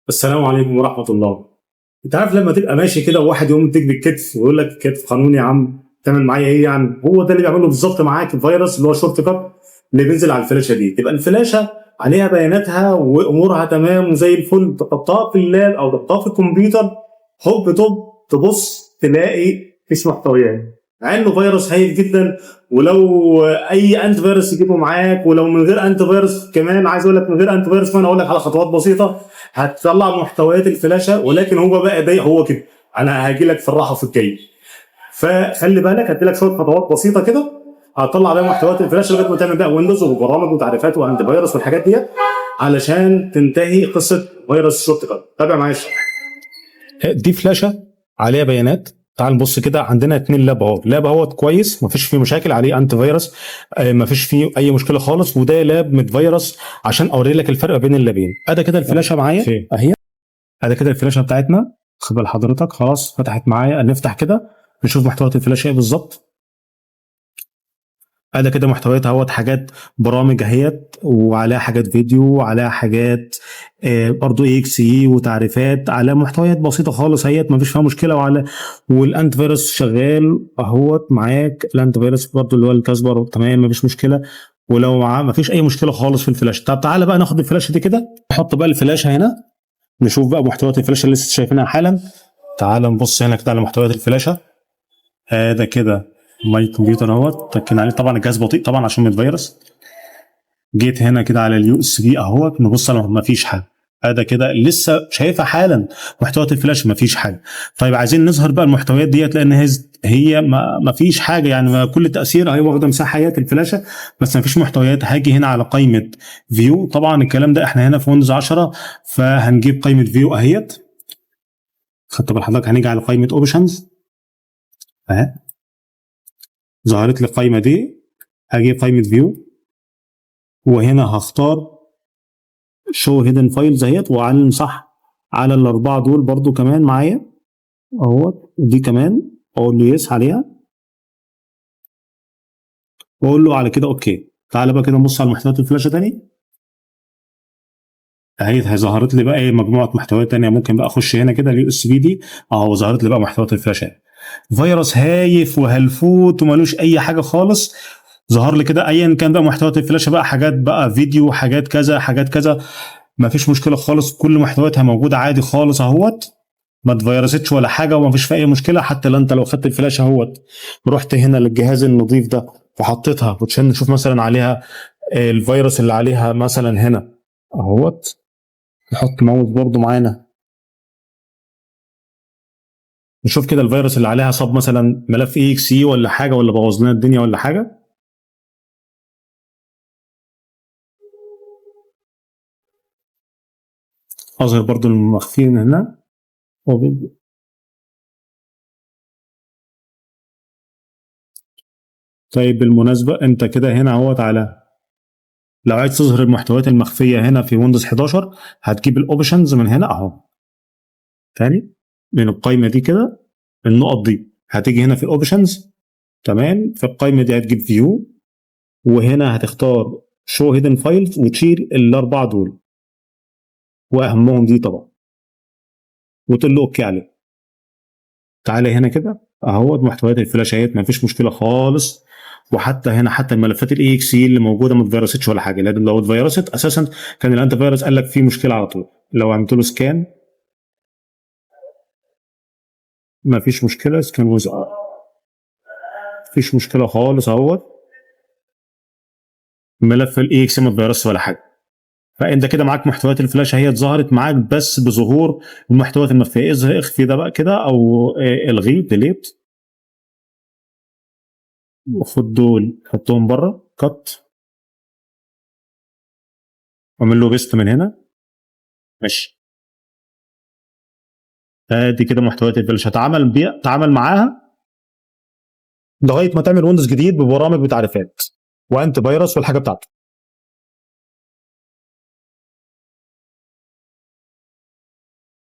السلام عليكم ورحمة الله. انت عارف لما تبقى ماشي كده وواحد يقوم يديك بالكتف ويقول لك كتف قانوني يا عم تعمل معايا ايه يعني؟ هو ده اللي بيعمله بالظبط معاك الفيروس اللي هو شورت كات اللي بينزل على الفلاشه دي. تبقى الفلاشه عليها بياناتها وامورها تمام وزي الفل، تحطها في اللاب او تحطها في الكمبيوتر، هوب توب تبص تلاقي مفيش محتويات، مع انه فيروس هايل جدا. ولو اي انت فيروس يجيبه معاك، ولو من غير انت فيروس كمان، عايز اقول لك من غير انت فيروس كمان اقول لك على خطوات بسيطه هتطلع محتويات الفلاشه. ولكن هو بقى ضايق هو كده، انا هاجي لك في الراحه وفي الجاي. فخلي بالك هدي لك شويه خطوات بسيطه كده هتطلع بيها محتويات الفلاشه لغايه ما تعمل بقى ويندوز وبرامج وتعريفات وانت فيروس والحاجات ديت علشان تنتهي قصه فيروس شورت كات. تابع معايا الشرح. دي فلاشه عليها بيانات. تعال نبص كده، عندنا اتنين لاب اهو. لاب اهوت كويس مفيش فيه مشاكل، عليه انتي فيروس، مفيش فيه اي مشكله خالص. وده لاب متفيروس عشان اوري لك الفرق بين اللابين. ادي كده الفلاشه معايا اهي، ادي كده الفلاشه بتاعتنا. خد بال حضرتك، خلاص فتحت معايا. نفتح كده نشوف محتويات الفلاشه ايه بالظبط. ادي كده محتوياتها اهوت، حاجات برامج اهيت وعليها حاجات فيديو وعليها حاجات برضو اي اكس اي وتعريفات، على محتويات بسيطه خالص اهيت مفيش فيها مشكله. والانت فيروس شغال اهوت معاك، الانت فيروس برضو اللي هو الكاسبر تمام مفيش مشكله. ولو معاه مفيش اي مشكله خالص في الفلاشه. طب تعالى بقى ناخد الفلاشه دي كده، نحط بقى الفلاشه هنا، نشوف بقى محتويات الفلاشه اللي لسه شايفينها حالا. تعال نبص هنا كده على محتويات الفلاشه. هذا كده ماي كمبيوتر اهوت، تكينا عليه. طبعا الجهاز بطيء طبعا عشان متفيروس. جيت هنا كده على اليو اس بي اهوت، نبص على ما فيش حاجه. هذا كده لسه شايفها حالا محتويات الفلاش ما فيش حاجه. طيب عايزين نظهر بقى المحتويات ديت، لان هي ما فيش حاجه يعني، كل تاثير هي واخده مساحيات الفلاشه بس ما فيش محتويات. هاجي هنا على قائمه فيو، طبعا الكلام ده احنا هنا في ويندوز 10 فهنجيب قائمه فيو اهيت. خدت بال حضرتك؟ هنيجي على قائمه اوبشنز اهي، ظهرت لي القائمه دي. هاجي قائمه فيو وهنا هختار شو هيدن فايلز اهيت، واعلم صح على الاربعه دول برضو كمان معايا اهوت. دي كمان اقول له يس عليها واقول له على كده اوكي. تعالى بقى كده نبص على محتويات الفلاشه تاني اهي. ظهرت لي بقى ايه مجموعه محتويات تانيه. ممكن بقى اخش هنا كده اليو اس بي دي اهو، ظهرت لي بقى محتويات الفلاشه. فيروس هايف وهلفوت ومالوش اي حاجه خالص. ظهر لي كده ايا كان بقى محتويات الفلاشه، بقى حاجات بقى فيديو، حاجات كذا حاجات كذا، ما فيش مشكله خالص. كل محتوياتها موجوده عادي خالص اهوت، ما اتفيرستش ولا حاجه وما فيش فيها اي مشكله. حتى لو انت لو خدت الفلاشه اهوت ورحت هنا للجهاز النظيف ده وحطيتها وتشن نشوف مثلا عليها الفيروس اللي عليها مثلا هنا اهوت. نحط ماوس برضو معانا نشوف كده الفيروس اللي عليها صاب مثلا ملف اي اكس اي ولا حاجه، ولا بوظ لنا الدنيا ولا حاجه. اظهر برضو المخفيين هنا. طيب بالمناسبه انت كده هنا اهوت، على لو عايز تظهر المحتويات المخفيه هنا في ويندوز 11 هتجيب الاوبشنز من هنا اهو. تاني من القائمه دي كده، النقط دي هتيجي هنا في الاوبشنز تمام. في القائمه دي هتجيب فيو وهنا هتختار شو هيدن فايلز وتشيل الاربعه دول واهمهم دي طبعا، وتقول له اوكي عليه. تعالى هنا كده اهو محتويات الفلاشات ما فيش مشكله خالص. وحتى هنا حتى الملفات الاي اكس اي اللي موجوده ما اتفيرستش ولا حاجه، لان لو اتفيرست اساسا كان الانتي فيروس قال لك في مشكله على طول. لو عملت له سكان ما فيش مشكله. سكان ويز مفيش مشكله خالص اهوت. ملف الاي اكس ما اتفيرسش ولا حاجه. فانت كده معاك محتويات الفلاشه هي اتظهرت معاك بس بظهور المحتويات المخفيه. اخفي ده بقى كده او الغيه ديليت، وخد دول حطهم بره كات، واعمل له بيست من هنا. ماشي، ادي كده محتويات الفلاشه تعامل بيها، تعامل معاها لغايه ما تعمل ويندوز جديد ببرامج بتعريفات وانت فيروس والحاجه بتاعته.